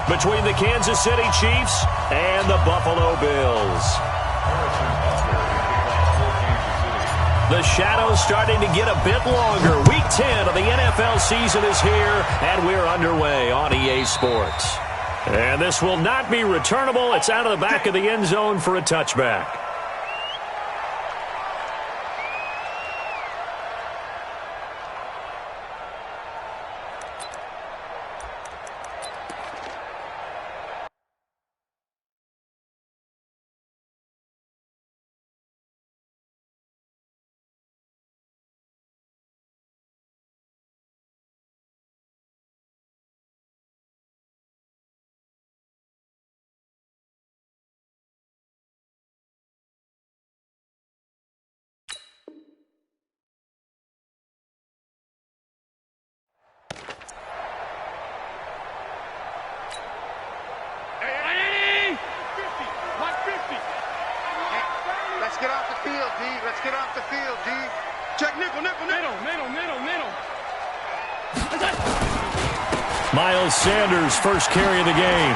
between the Kansas City Chiefs and the Buffalo Bills. The shadow's starting to get a bit longer. Week 10 of the NFL season is here, and we're underway on EA Sports. And this will not be returnable. It's out of the back of the end zone for a touchback. Get off the field, D. Let's get off the field, D. Check nickel. Middle. Miles Sanders, first carry of the game.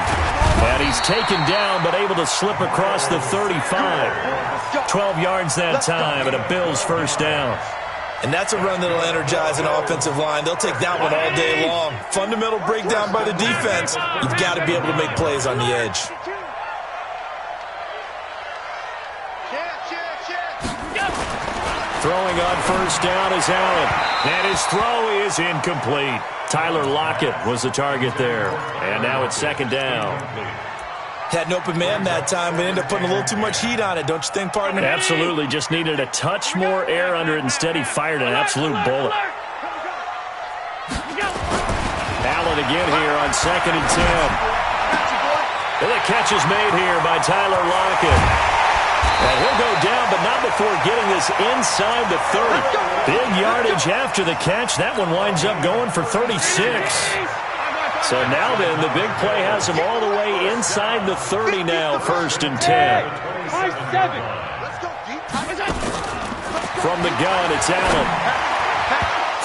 And he's taken down, but able to slip across the 35. 12 yards that time, and a Bills first down. And that's a run that'll energize an offensive line. They'll take that one all day long. Fundamental breakdown by the defense. You've got to be able to make plays on the edge. Throwing on first down is Allen. And his throw is incomplete. Tyler Lockett was the target there. And now it's second down. Had an open man that time, but ended up putting a little too much heat on it, don't you think, partner? Absolutely. Just needed a touch more air under it. Instead, he fired an absolute bullet. Allen again here on 2nd and 10. And the catch is made here by Tyler Lockett. And he'll go down, but not before getting this inside the 30. Big yardage after the catch. That one winds up going for 36. So now then, the big play has him all the way inside the 30 now, 1st and 10. From the gun, it's Allen.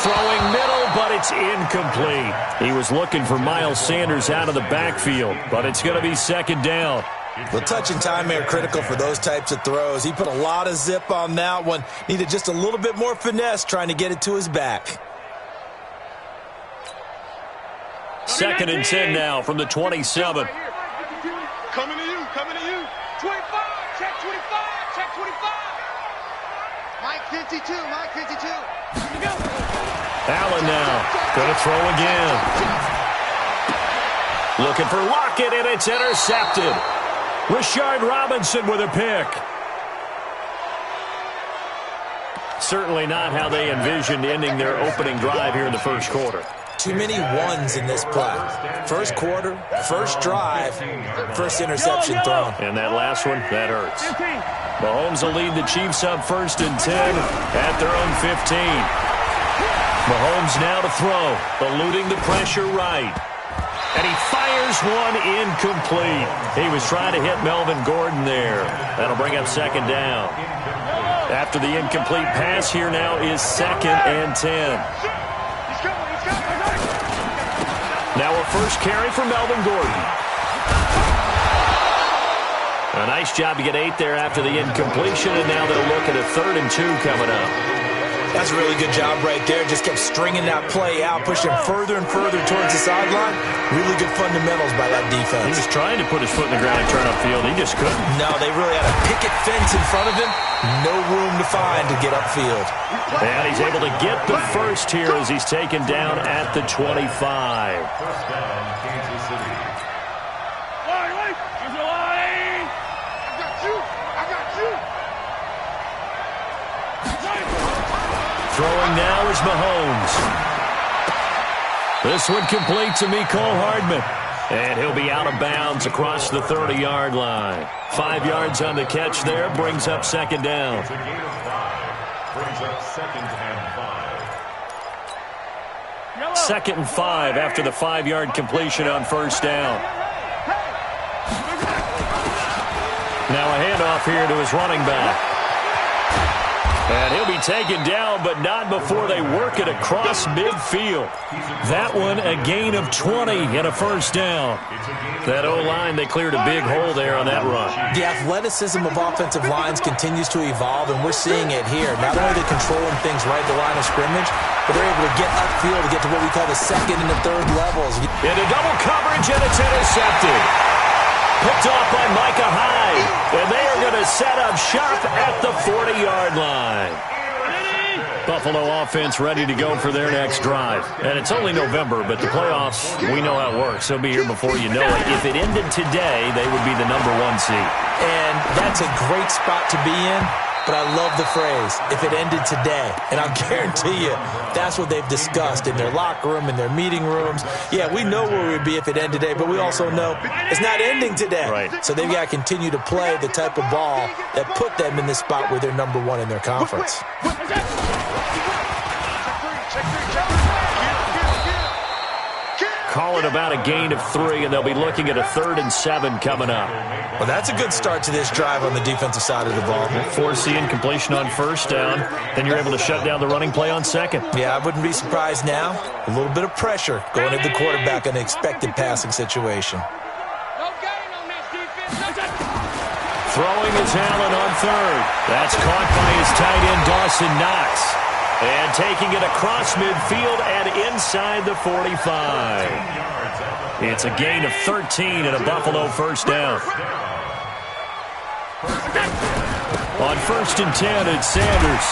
Throwing middle, but it's incomplete. He was looking for Miles Sanders out of the backfield, but it's going to be second down. The touch and time are critical for those types of throws. He put a lot of zip on that one. Needed just a little bit more finesse trying to get it to his back. 2nd and 10 now from the 27. Coming to you. 25, check 25. Mike 52. Allen now going to throw again. Looking for Lockett, and it's intercepted. Rashard Robinson with a pick. Certainly not how they envisioned ending their opening drive here in the first quarter. Too many ones in this play. First quarter, first drive, first interception thrown. And that last one, that hurts. Mahomes will lead the Chiefs up 1st and 10 at their own 15. Mahomes now to throw, eluding the pressure right. And he fires one incomplete. He was trying to hit Melvin Gordon there. That'll bring up second down. After the incomplete pass, here now is 2nd and 10. Now a first carry for Melvin Gordon. A nice job to get 8 there after the incompletion, and now they'll look at a 3rd and 2 coming up. That's a really good job right there. Just kept stringing that play out, pushing further and further towards the sideline. Really good fundamentals by that defense. He was trying to put his foot in the ground and turn upfield. He just couldn't. No, they really had a picket fence in front of him. No room to find to get upfield. And he's able to get the first here as he's taken down at the 25. First down, Kansas City. Throwing now is Mahomes. This one complete to Mecole Hardman. And he'll be out of bounds across the 30-yard line. 5 yards on the catch there, brings up second down. It's a gain of 5. Brings up 2nd and 5. 2nd and 5 after the 5-yard completion on first down. Now a handoff here to his running back. And he'll be taken down, but not before they work it across midfield. That one, a gain of 20 and a first down. That O-line, they cleared a big hole there on that run. The athleticism of offensive lines continues to evolve, and we're seeing it here. Not only are they controlling things right at the line of scrimmage, but they're able to get upfield to get to what we call the second and the third levels. Into double coverage, and it's intercepted. Picked off by Micah Hyde, and they are going to set up shop at the 40-yard line. Buffalo offense ready to go for their next drive. And it's only November, but the playoffs, we know how it works. They'll be here before you know it. If it ended today, they would be the #1 seed. And that's a great spot to be in. But I love the phrase, if it ended today. And I'll guarantee you, that's what they've discussed in their locker room, in their meeting rooms. Yeah, we know where we'd be if it ended today, but we also know it's not ending today. Right. So they've got to continue to play the type of ball that put them in the spot where they're #1 in their conference. Call it about a gain of 3, and they'll be looking at a 3rd and 7 coming up. Well, that's a good start to this drive on the defensive side of the ball. Force the incompletion on first down, then you're able to shut down the running play on second. Yeah, I wouldn't be surprised now. A little bit of pressure going at the quarterback in an expected passing situation. Throwing is Allen on 3rd. That's caught by his tight end, Dawson Knox. And taking it across midfield and inside the 45. It's a gain of 13 and a Buffalo first down. On 1st and 10, it's Sanders.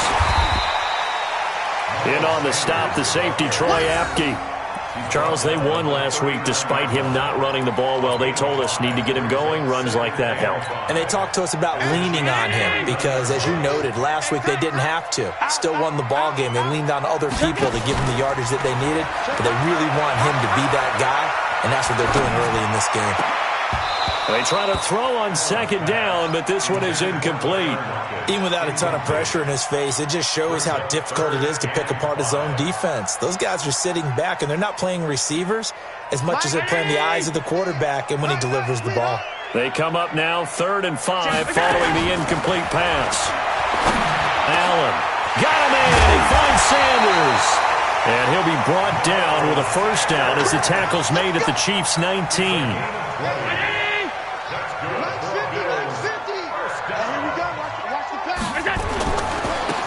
In on the stop, the safety, Troy Apke. Charles, they won last week despite him not running the ball well. They told us need to get him going. Runs like that help. And they talked to us about leaning on him because, as you noted, last week they didn't have to. Still won the ball game. They leaned on other people to give him the yardage that they needed, but they really want him to be that guy, and that's what they're doing early in this game. They try to throw on 2nd down, but this one is incomplete. Even without a ton of pressure in his face, it just shows how difficult it is to pick apart his own defense. Those guys are sitting back, and they're not playing receivers as much as they're playing the eyes of the quarterback and when he delivers the ball. They come up now 3rd and 5 following the incomplete pass. Allen got him in. He finds Sanders. And he'll be brought down with a first down as the tackle's made at the Chiefs' 19.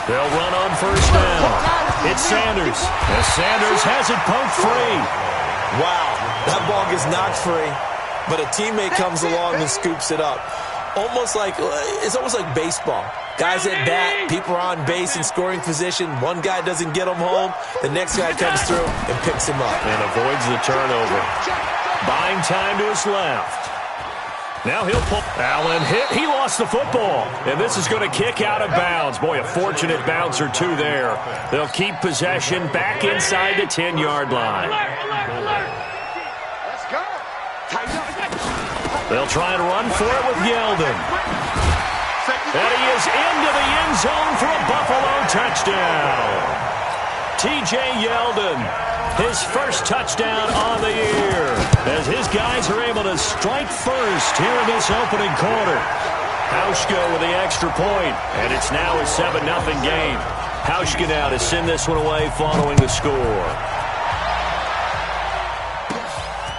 They'll run on first down. It's Sanders. As Sanders has it poked free. Wow, that ball gets knocked free, but a teammate comes along and scoops it up. It's almost like baseball. Guys at bat, people are on base in scoring position. One guy doesn't get him home. The next guy comes through and picks him up. And avoids the turnover. Buying time to his left. Now he'll pull. Allen hit. He lost the football. And this is going to kick out of bounds. Boy, a fortunate bounce or two there. They'll keep possession back inside the 10-yard line. Let's go. They'll try and run for it with Yeldon. And he is into the end zone for a Buffalo touchdown. T.J. Yeldon, his first touchdown on the year, as his guys are able to strike first here in this opening quarter. Hauschka with the extra point, and it's now a 7-0 game. Hauschka now to send this one away following the score.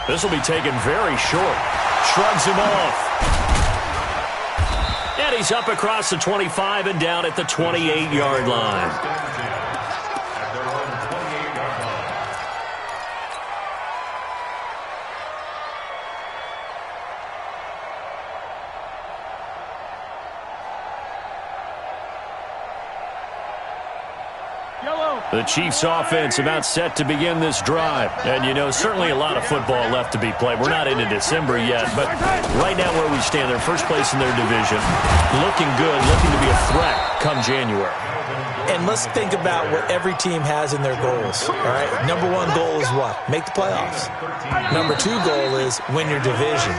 This will be taken very short. Shrugs him off. And he's up across the 25 and down at the 28-yard line. The Chiefs offense about set to begin this drive. And, you know, certainly a lot of football left to be played. We're not into December yet, but right now where we stand, they're first place in their division. Looking good, looking to be a threat come January. And let's think about what every team has in their goals, all right? Number 1 goal is what? Make the playoffs. Number 2 goal is win your division.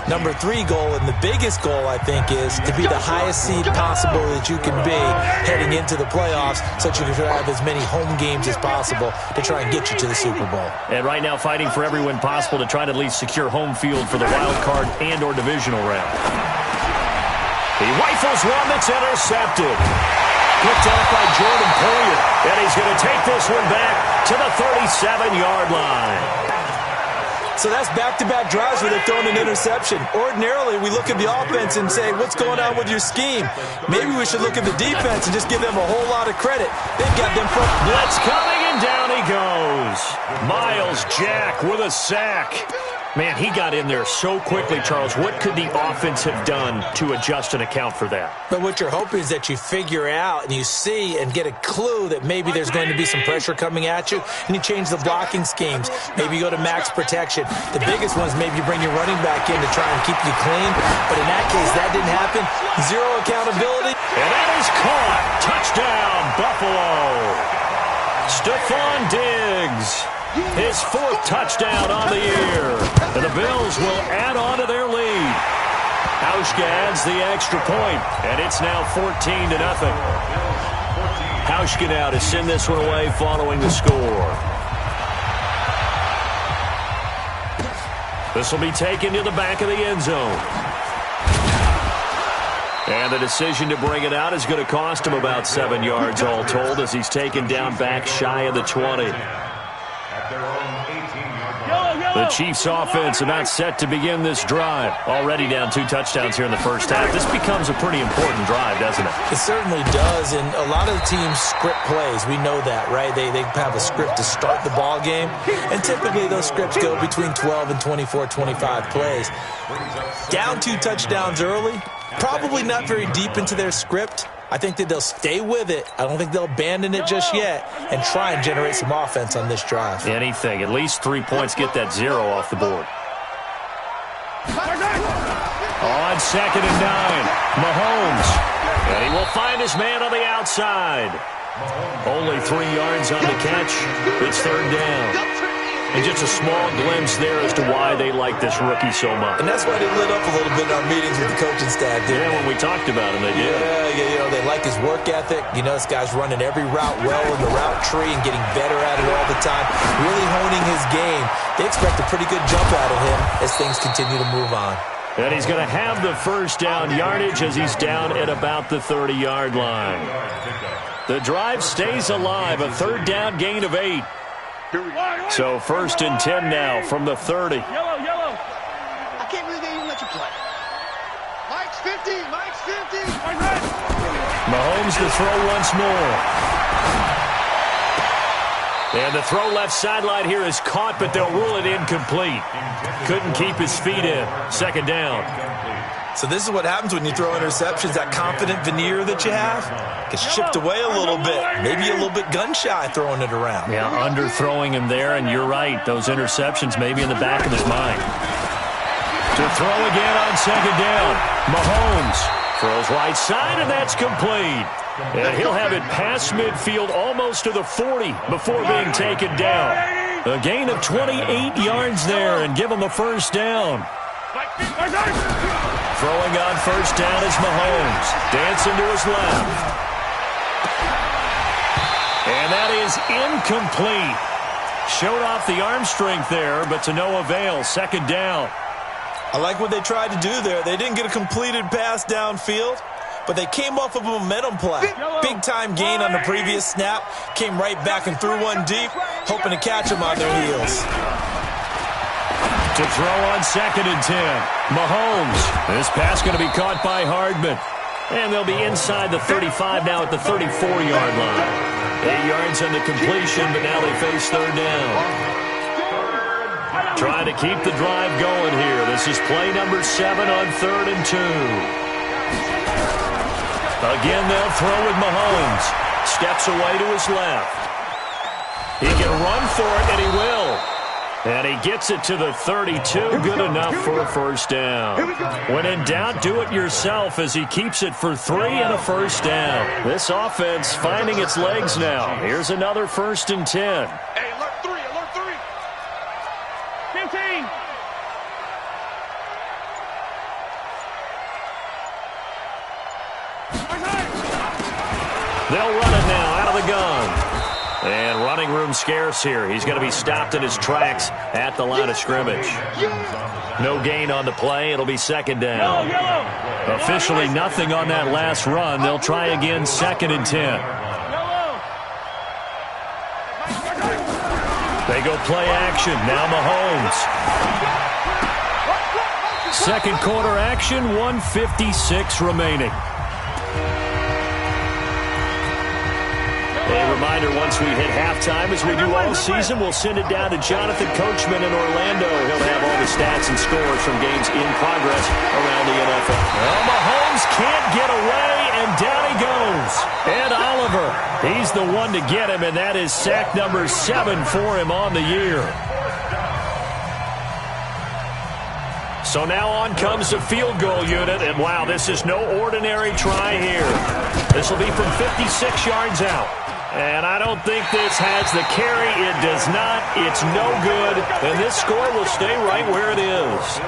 Number 3 goal, and the biggest goal, I think, is to be the highest seed possible that you can be heading into the playoffs so that you can have as many home games as possible to try and get you to the Super Bowl. And right now fighting for every win possible to try to at least secure home field for the wild card and or divisional round. He rifles one that's intercepted. Picked off by Jordan Poyer. And he's going to take this one back to the 37-yard line. So that's back-to-back drives where they're throwing an interception. Ordinarily, we look at the offense and say, what's going on with your scheme? Maybe we should look at the defense and just give them a whole lot of credit. They've got them front. Blitz coming, and down he goes. Miles Jack with a sack. Man, he got in there so quickly, Charles. What could the offense have done to adjust and account for that? But what you're hoping is that you figure out and you see and get a clue that maybe there's going to be some pressure coming at you, and you change the blocking schemes. Maybe you go to max protection. The biggest one is maybe you bring your running back in to try and keep you clean. But in that case, that didn't happen. Zero accountability. And that is caught. Touchdown, Buffalo. Stephon Diggs. His fourth touchdown on the year. And the Bills will add on to their lead. Hauschka adds the extra point, and it's now 14-0. Hauschka now to send this one away following the score. This will be taken to the back of the end zone. And the decision to bring it out is going to cost him about 7 yards all told as he's taken down back shy of the 20. The Chiefs offense about set to begin this drive. Already down 2 touchdowns here in the first half. This becomes a pretty important drive, doesn't it? It certainly does, and a lot of the teams script plays. We know that, right? They have a script to start the ball game, and typically those scripts go between 12 and 24, 25 plays. Down 2 touchdowns early, probably not very deep into their script. I think that they'll stay with it. I don't think they'll abandon it just yet and try and generate some offense on this drive. Anything. At least 3 points. Get that 0 off the board. On 2nd and 9, Mahomes. And he will find his man on the outside. Only 3 yards on the catch. It's 3rd down. And just a small glimpse there as to why they like this rookie so much. And that's why they lit up a little bit in our meetings with the coaching staff, didn't they? When we talked about him, they did. Yeah, they like his work ethic. This guy's running every route well in the route tree and getting better at it all the time, really honing his game. They expect a pretty good jump out of him as things continue to move on. And he's going to have the first down yardage as he's down at about the 30-yard line. The drive stays alive, a 3rd down gain of 8. So 1st and 10 now from the 30. Yellow. I can't believe they even let you play. Mike's 50. Mahomes to throw once more. And the throw left sideline here is caught, but they'll rule it incomplete. Couldn't keep his feet in. 2nd down. So this is what happens when you throw interceptions. That confident veneer that you have gets chipped away a little bit. Maybe a little bit gun-shy throwing it around. Yeah, underthrowing him there, and you're right. Those interceptions may be in the back of his mind. To throw again on 2nd down. Mahomes throws right side, and that's complete. And he'll have it past midfield almost to the 40 before being taken down. A gain of 28 yards there and give him a first down. Throwing on first down is Mahomes. Dancing to his left. And that is incomplete. Showed off the arm strength there, but to no avail. 2nd down. I like what they tried to do there. They didn't get a completed pass downfield, but they came off of a momentum play. Big-time gain on the previous snap. Came right back and threw one deep, hoping to catch them on their heels. To throw on 2nd and 10. Mahomes. This pass going to be caught by Hardman. And they'll be inside the 35 now at the 34-yard line. 8 yards on the completion, but now they face 3rd down. Trying to keep the drive going here. This is play number 7 on 3rd and 2. Again, they'll throw with Mahomes. Steps away to his left. He can run for it, and he will. And he gets it to the 32. Good enough for a first down. When in doubt, do it yourself as he keeps it for 3 and a first down. This offense finding its legs now. Here's another 1st and 10. Hey, alert 3. 15. They'll run it now out of the gun. And running room scarce here. He's going to be stopped in his tracks at the line of scrimmage. No gain on the play. It'll be second down. Officially nothing on that last run. They'll try again, 2nd and 10. They go play action. Now Mahomes. Second quarter action, 1:56 remaining. A reminder, once we hit halftime, as we do all season, we'll send it down to Jonathan Coachman in Orlando. He'll have all the stats and scores from games in progress around the NFL. Well, Mahomes can't get away, and down he goes. Ed Oliver, he's the one to get him, and that is sack number 7 for him on the year. So now on comes the field goal unit, and wow, this is no ordinary try here. This will be from 56 yards out. And I don't think this has the carry. It does not. It's no good. And this score will stay right where it is.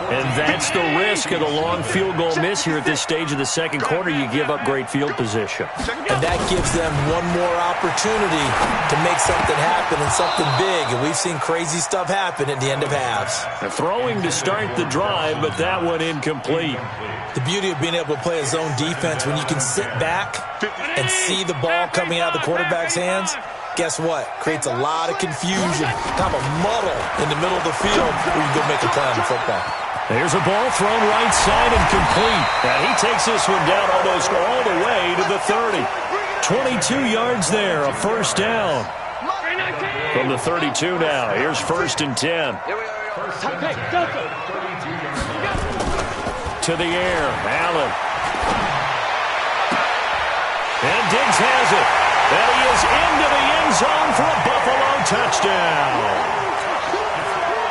And that's the risk of the long field goal miss here at this stage of the second quarter. You give up great field position. And that gives them one more opportunity to make something happen and something big. And we've seen crazy stuff happen at the end of halves. Throwing to start the drive, but that one incomplete. The beauty of being able to play a zone defense when you can sit back and see the ball coming out of the quarterback's hands, guess what? Creates a lot of confusion, kind of a muddle in the middle of the field where you go make a play on the football. There's a ball thrown right side and complete. And he takes this one down almost all the way to the 30. 22 yards there, a first down. From the 32 now, here's 1st and 10. To the air, Allen. And Diggs has it. And he is into the end zone for a Buffalo touchdown.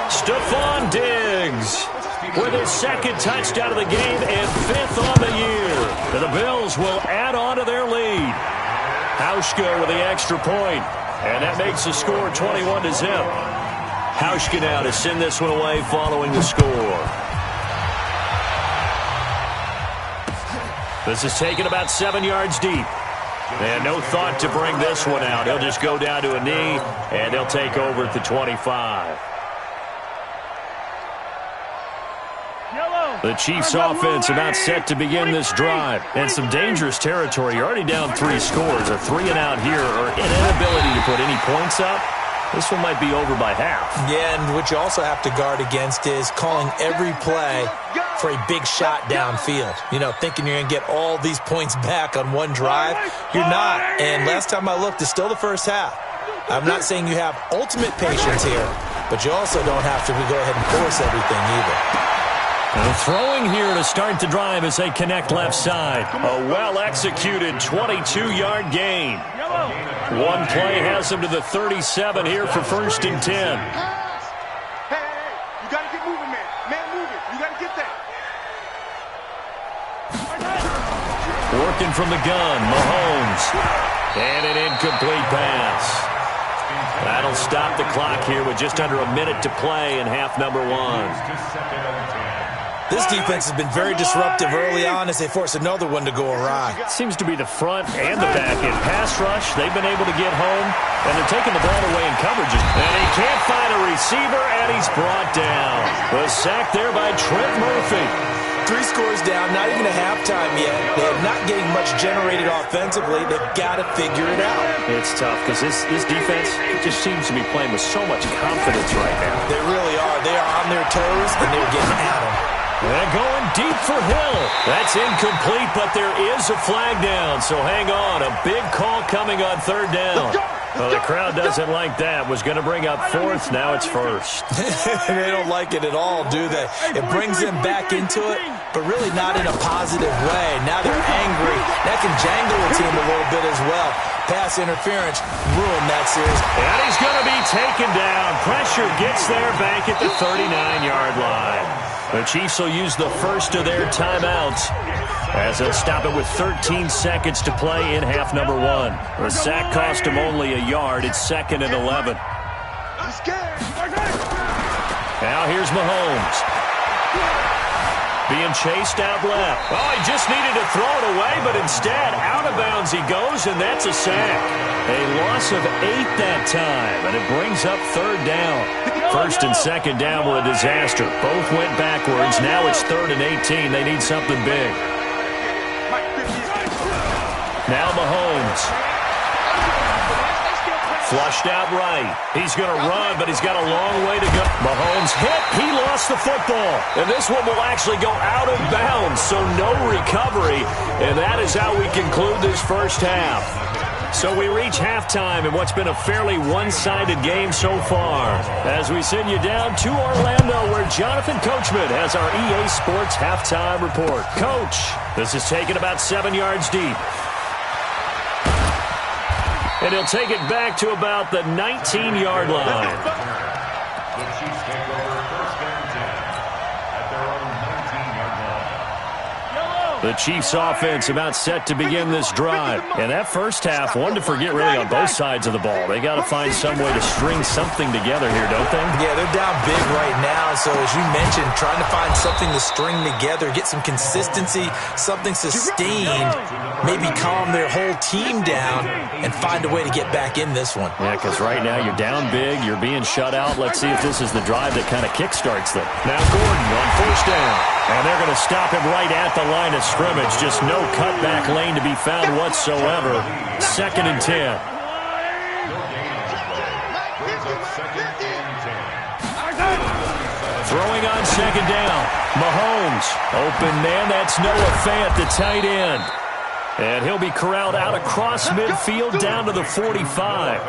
Stephon Diggs with his 2nd touchdown of the game and 5th on the year. And the Bills will add on to their lead. Hauschka with the extra point. And that makes the score 21-0. Hauschka now to send this one away following the score. This is taken about 7 yards deep. And no thought to bring this one out. He'll just go down to a knee, and they'll take over at the 25. The Chiefs' offense about set to begin this drive. And some dangerous territory. You're already down 3 scores. A 3-and-out here, or an inability to put any points up. This one might be over by half. Yeah, and what you also have to guard against is calling every play for a big shot downfield. You know, thinking you're going to get all these points back on one drive. You're not. And last time I looked, it's still the first half. I'm not saying you have ultimate patience here, but you also don't have to go ahead and force everything either. And throwing here to start the drive as they connect left side. A well-executed 22-yard gain. One play has him to the 37 here for 1st and 10. Hey, you got to get moving, man. Man, moving. You got to get that. Working from the gun, Mahomes. And an incomplete pass. That'll stop the clock here with just under a minute to play in half number 1. This defense has been very disruptive early on as they force another one to go awry. Seems to be the front and the back end. Pass rush, they've been able to get home, and they're taking the ball away in coverages. And he can't find a receiver, and he's brought down. The sack there by Trent Murphy. 3 scores down, not even a halftime yet. They're not getting much generated offensively. They've got to figure it out. It's tough because this defense just seems to be playing with so much confidence right now. They really are. They are on their toes, and they're getting at them. They're going deep for Hill. That's incomplete, but there is a flag down, so hang on. A big call coming on 3rd down. Well, the crowd doesn't like that. Was going to bring up 4th. Now it's 1st. They don't like it at all, do they? It brings them back into it, but really not in a positive way. Now they're angry. That can jangle a team a little bit as well. Pass interference ruined that series. And he's going to be taken down. Pressure gets there back at the 39-yard line. The Chiefs will use the first of their timeouts as they'll stop it with 13 seconds to play in half number 1. The sack cost him only a yard. It's 2nd and 11. Now here's Mahomes. being chased out left. Oh, he just needed to throw it away, but instead, out of bounds he goes, and that's a sack. A loss of 8 that time, and it brings up third down. First and second down were a disaster. Both went backwards. Now it's 3rd and 18. They need something big. Now Mahomes. Flushed out right. He's going to run, but he's got a long way to go. Mahomes hit. He lost the football. And this one will actually go out of bounds, so no recovery. And that is how we conclude this first half. So we reach halftime in what's been a fairly one-sided game so far. As we send you down to Orlando, where Jonathan Coachman has our EA Sports halftime report. Coach, this is taken about 7 yards deep. And he'll take it back to about the 19-yard line. The Chiefs take over 1st and 10 at their own 19-yard line. The Chiefs offense about set to begin this drive. And that first half, one to forget really on both sides of the ball. They got to find some way to string something together here, don't they? Yeah, they're down big right now. So as you mentioned, trying to find something to string together, get some consistency, something sustained, maybe calm their whole team down and find a way to get back in this one. Yeah, because right now you're down big, you're being shut out. Let's see if this is the drive that kind of kickstarts them. Now Gordon on 1st down. And they're going to stop him right at the line of scrimmage. Just no cutback lane to be found whatsoever. 2nd and 10. Throwing on 2nd down. Mahomes. Open man, that's Noah Fant, the tight end. And he'll be corralled out across midfield down to the 45.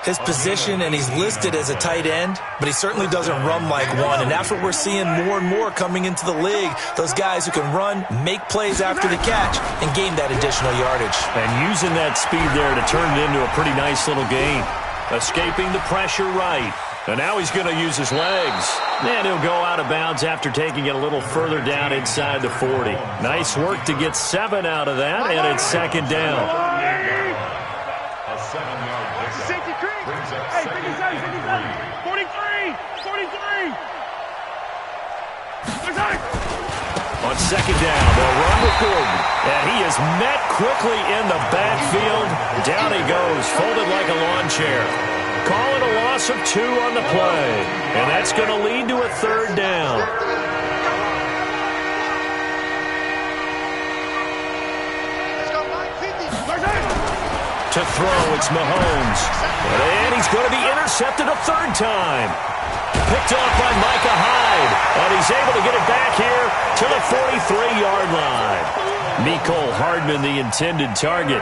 His position, and he's listed as a tight end, but he certainly doesn't run like one, and that's what we're seeing more and more coming into the league. Those guys who can run, make plays after the catch, and gain that additional yardage. And using that speed there to turn it into a pretty nice little gain. Escaping the pressure right. And now he's going to use his legs. And he'll go out of bounds after taking it a little further down inside the 40. Nice work to get 7 out of that, and it's 2nd down. A 7-yard pickup brings up 2nd and 3. 43. On 2nd down, they'll run with Gordon. And he is met quickly in the backfield. Down he goes, folded like a lawn chair. Call it a loss of 2 on the play. And that's going to lead to a 3rd down. To throw, it's Mahomes. And he's going to be intercepted a 3rd time. Picked off by Micah Hyde. And he's able to get it back here to the 43-yard line. Mecole Hardman, the intended target.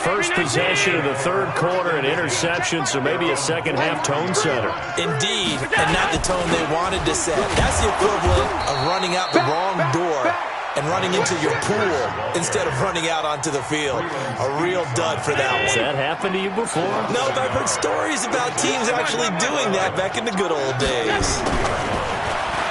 First possession of the 3rd quarter, an interception, so maybe a second-half tone setter. Indeed, and not the tone they wanted to set. That's the equivalent of running out the wrong door and running into your pool instead of running out onto the field. A real dud for that one. Has that happened to you before? No, but I've heard stories about teams actually doing that back in the good old days.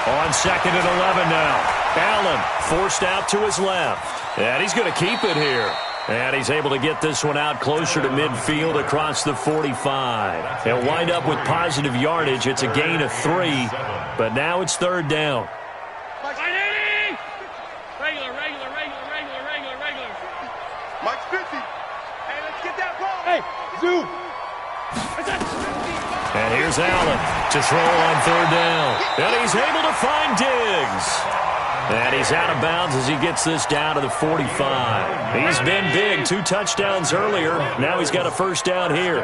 On 2nd and 11 now. Allen forced out to his left. And he's going to keep it here. And he's able to get this one out closer to midfield across the 45. He'll wind up with positive yardage. It's a gain of 3, but now it's 3rd down. Regular. Mike's 50. Hey, let's get that ball. Hey, Zoo. And here's Allen to throw on 3rd down. And he's able to find Diggs. And he's out of bounds as he gets this down to the 45. He's been big, 2 touchdowns earlier. Now he's got a 1st down here.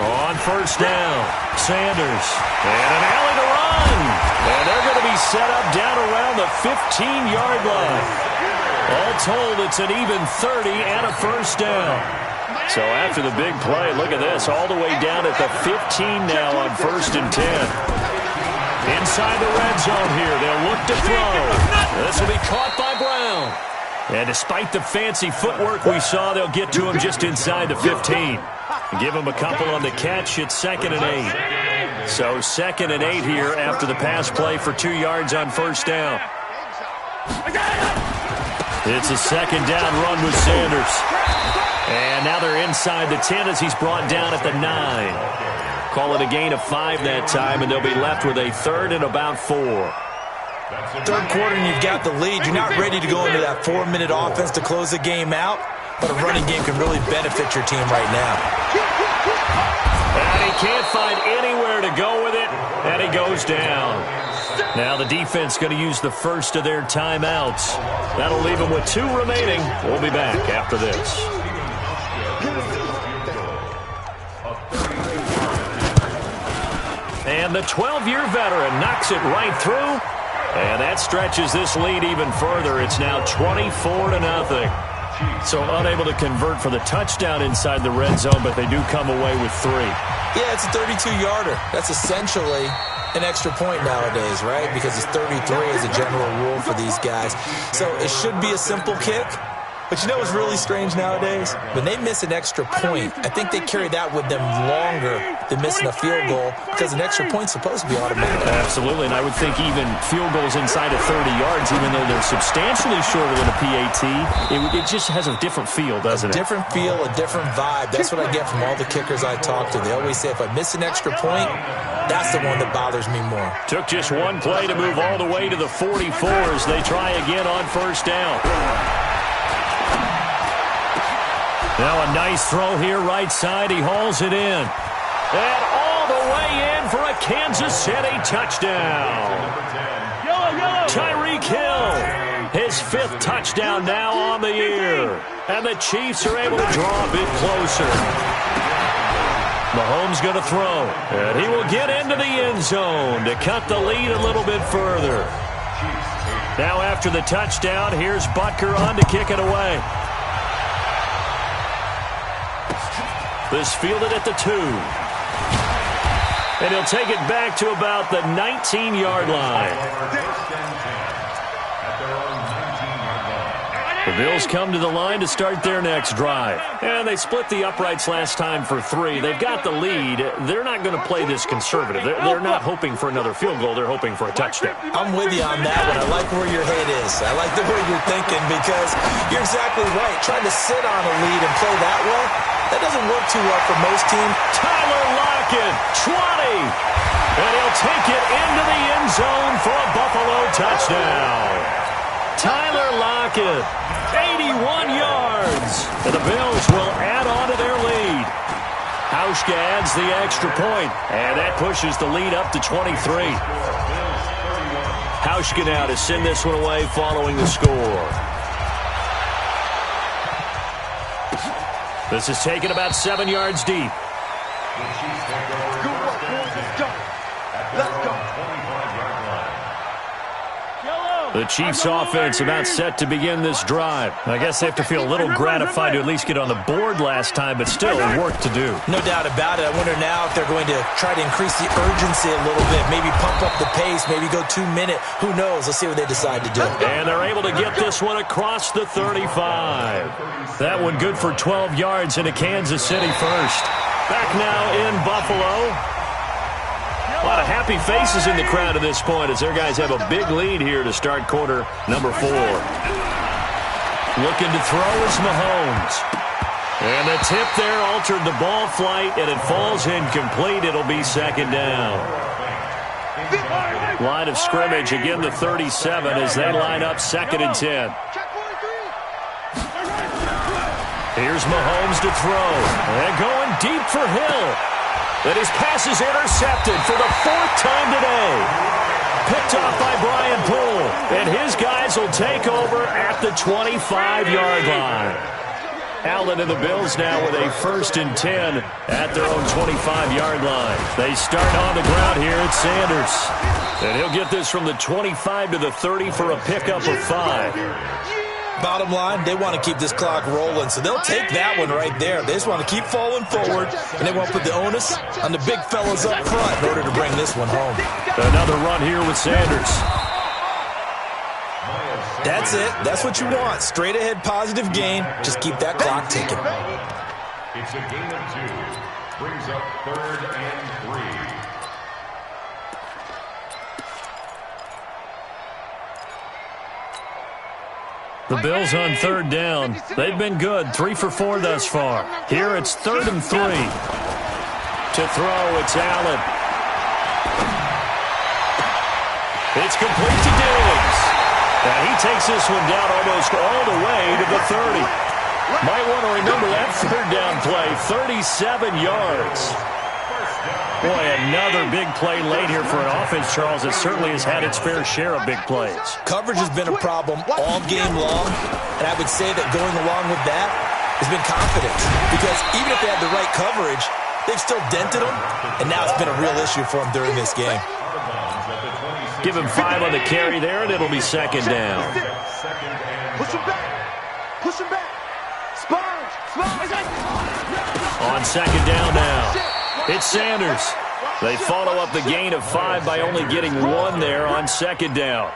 On 1st down, Sanders. And an alley to run. And they're going to be set up down around the 15-yard line. All told, it's an even 30 and a 1st down. So after the big play, look at this, all the way down at the 15 now on 1st and 10. Inside the red zone here, they'll look to throw. This will be caught by Brown. And despite the fancy footwork we saw, they'll get to him just inside the 15. Give him a couple on the catch. It's 2nd and 8. So 2nd and 8 here after the pass play for 2 yards on 1st down. It's a 2nd down run with Sanders. And now they're inside the 10 as he's brought down at the 9. Call it a gain of 5 that time, and they'll be left with a third and about 4. Third quarter and you've got the lead. You're not ready to go into that 4-minute offense to close the game out, but a running game can really benefit your team right now. And he can't find anywhere to go with it, and he goes down. Now the defense going to use the first of their timeouts. That'll leave them with 2 remaining. We'll be back after this. And the 12-year veteran knocks it right through. And that stretches this lead even further. It's now 24-0. So unable to convert for the touchdown inside the red zone, but they do come away with 3. Yeah, it's a 32-yarder. That's essentially an extra point nowadays, right? Because it's 33 as a general rule for these guys. So it should be a simple kick. But you know what's really strange nowadays? When they miss an extra point, I think they carry that with them longer than missing a field goal because an extra point's supposed to be automatic. Absolutely, and I would think even field goals inside of 30 yards, even though they're substantially shorter than a PAT, it just has a different feel, doesn't it? A different feel, a different vibe. That's what I get from all the kickers I talk to. They always say if I miss an extra point, that's the one that bothers me more. Took just one play to move all the way to the 44 as they try again on first down. Now a nice throw here right side. He hauls it in. And all the way in for a Kansas City touchdown. Tyreek Hill, his 5th touchdown now on the year. And the Chiefs are able to draw a bit closer. Mahomes going to throw. And he will get into the end zone to cut the lead a little bit further. Now after the touchdown, here's Butker on to kick it away. This fielded at the 2. And he'll take it back to about the 19-yard line. The Bills come to the line to start their next drive. And they split the uprights last time for 3. They've got the lead. They're not going to play this conservative. They're not hoping for another field goal. They're hoping for a touchdown. I'm with you on that one. I like where your head is. I like the way you're thinking because you're exactly right. Trying to sit on a lead and play that way, that doesn't work too well for most teams. Tyler Lockett, 20. And he'll take it into the end zone for a Buffalo touchdown. Tyler Lockett, 81 yards. And the Bills will add on to their lead. Hauschka adds the extra point, and that pushes the lead up to 23. Hauschka now to send this one away following the score. This is taken about 7 yards deep. Let's go. The Chiefs' offense about set to begin this drive. I guess they have to feel a little gratified to at least get on the board last time, but still work to do. No doubt about it. I wonder now if they're going to try to increase the urgency a little bit, maybe pump up the pace, maybe go 2-minute. Who knows? Let's see what they decide to do. And they're able to get this one across the 35. That one good for 12 yards into Kansas City first. Back now in Buffalo. A lot of happy faces in the crowd at this point as their guys have a big lead here to start quarter number 4. Looking to throw is Mahomes. And the tip there altered the ball flight, and it falls incomplete. It'll be second down. Line of scrimmage, again the 37 as they line up 2nd and 10. Here's Mahomes to throw. And going deep for Hill. And his pass is intercepted for the 4th time today. Picked off by Brian Poole. And his guys will take over at the 25-yard line. Allen and the Bills now with a 1st and 10 at their own 25-yard line. They start on the ground here at Sanders. And he'll get this from the 25 to the 30 for a pickup of 5. Bottom line, they want to keep this clock rolling, so they'll take that one right there. They just want to keep falling forward, and they want to put the onus on the big fellas up front in order to bring this one home. Another run here with Sanders. That's it. That's what you want. Straight ahead, positive gain. Just keep that clock ticking. It's a gain of 2. Brings up 3rd and 3. The Bills on 3rd down. They've been good, 3 for 4 thus far. Here it's 3rd and 3. To throw, it's Allen. It's complete to Diggs. And he takes this one down almost all the way to the 30. Might want to remember that third down play, 37 yards. Boy, another big play late here for an offense, Charles, that certainly has had its fair share of big plays. Coverage has been a problem all game long, and I would say that going along with that has been confidence. Because even if they had the right coverage, they've still dented them, and now it's been a real issue for them during this game. Give him 5 on the carry there, and it'll be second down. Push him back. Push him back. Sponge. On second down now, it's Sanders. They follow up the gain of 5 by only getting 1 there on second down.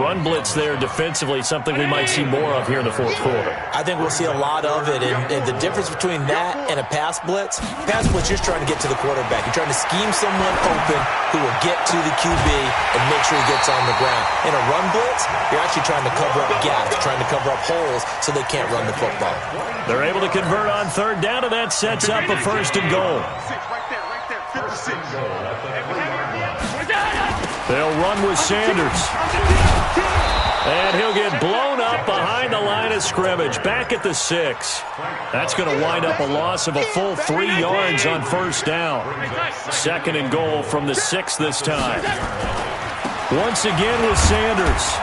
Run blitz there defensively, something we might see more of here in the fourth quarter. I think we'll see a lot of it, and the difference between that and a pass blitz, you're just trying to get to the quarterback. You're trying to scheme someone open who will get to the QB and make sure he gets on the ground. In a run blitz, you're actually trying to cover up gaps, trying to cover up holes so they can't run the football. They're able to convert on third down, and that sets up a first and goal. They'll run with Sanders. And he'll get blown up behind the line of scrimmage, back at the 6. That's going to wind up a loss of a full 3 yards on first down. Second and goal from the 6 this time. Once again with Sanders.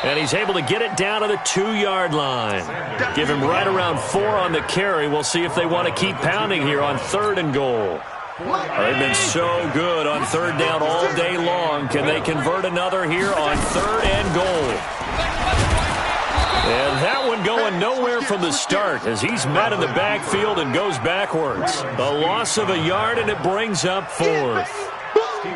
And he's able to get it down to the 2-yard line. Give him right around 4 on the carry. We'll see if they want to keep pounding here on third and goal. They've been so good on third down all day long. Can they convert another here on third and goal? And that one going nowhere from the start as he's met in the backfield and goes backwards. A loss of a yard, and it brings up fourth.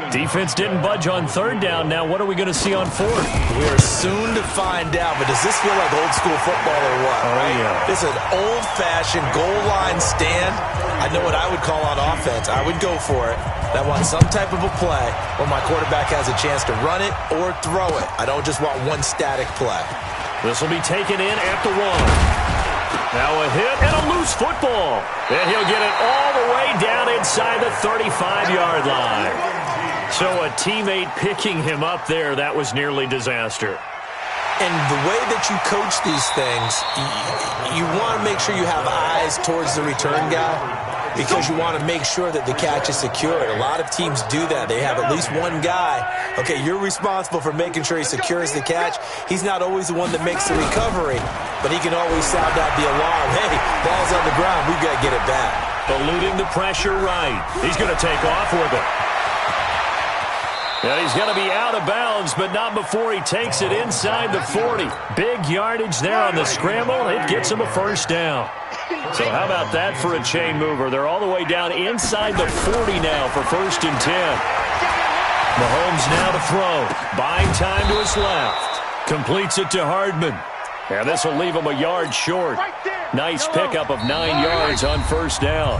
Defense didn't budge on third down. Now what are we going to see on fourth? We're soon to find out, but does this feel like old school football or what? Oh, yeah. This is an old-fashioned goal line stand. I know what I would call on offense. I would go for it. I want some type of a play where my quarterback has a chance to run it or throw it. I don't just want one static play. This will be taken in at the 1. Now a hit and a loose football. And he'll get it all the way down inside the 35-yard line. So a teammate picking him up there, that was nearly disaster. And the way that you coach these things, you want to make sure you have eyes towards the return guy because you want to make sure that the catch is secured. A lot of teams do that. They have at least one guy. Okay, you're responsible for making sure he secures the catch. He's not always the one that makes the recovery, but he can always sound out the alarm. Hey, ball's on the ground. We've got to get it back. Eluding the pressure right. He's going to take off with it. And he's going to be out of bounds, but not before he takes it inside the 40. Big yardage there on the scramble. It gets him a first down. So how about that for a chain mover? They're all the way down inside the 40 now for first and 10. Mahomes now to throw. Buying time to his left. Completes it to Hardman. And this will leave him a yard short. Nice pickup of 9 yards on first down.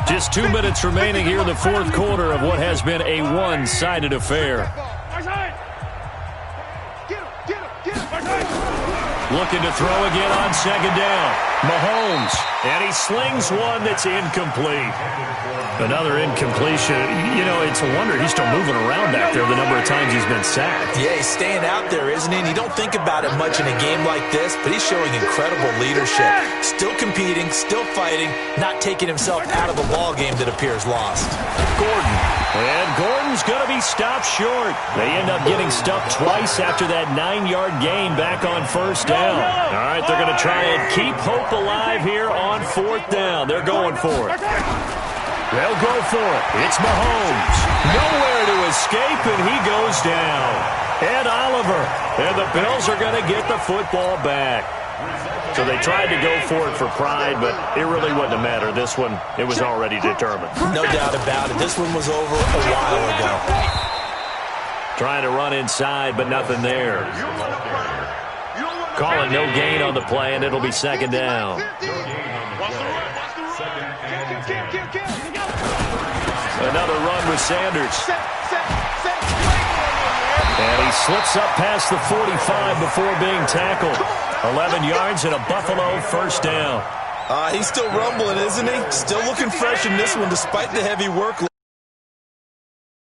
Just 2 minutes remaining here in the fourth quarter of what has been a one-sided affair. Looking to throw again on second down. Mahomes, and he slings one that's incomplete. Another incompletion. You know, it's a wonder he's still moving around back there the number of times he's been sacked. Yeah, he's staying out there, isn't he? And you don't think about it much in a game like this, but he's showing incredible leadership. Still competing, still fighting, not taking himself out of a ball game that appears lost. Gordon. And Gordon's going to be stopped short. They end up getting stuffed twice after that 9-yard gain back on first down. All right, they're going to try and keep hope alive here on fourth down. They're going for it. They'll go for it. It's Mahomes. Nowhere to escape, and he goes down. Ed Oliver. And the Bills are going to get the football back. So they tried to go for it for pride, but it really wouldn't have mattered. This one, it was already determined. No doubt about it. This one was over a while ago. Trying to run inside, but nothing there. Calling no gain on the play, and it'll be second down. Another run with Sanders. And he slips up past the 45 before being tackled. 11 yards and a Buffalo first down. He's still rumbling, isn't he? Still looking fresh in this one despite the heavy workload.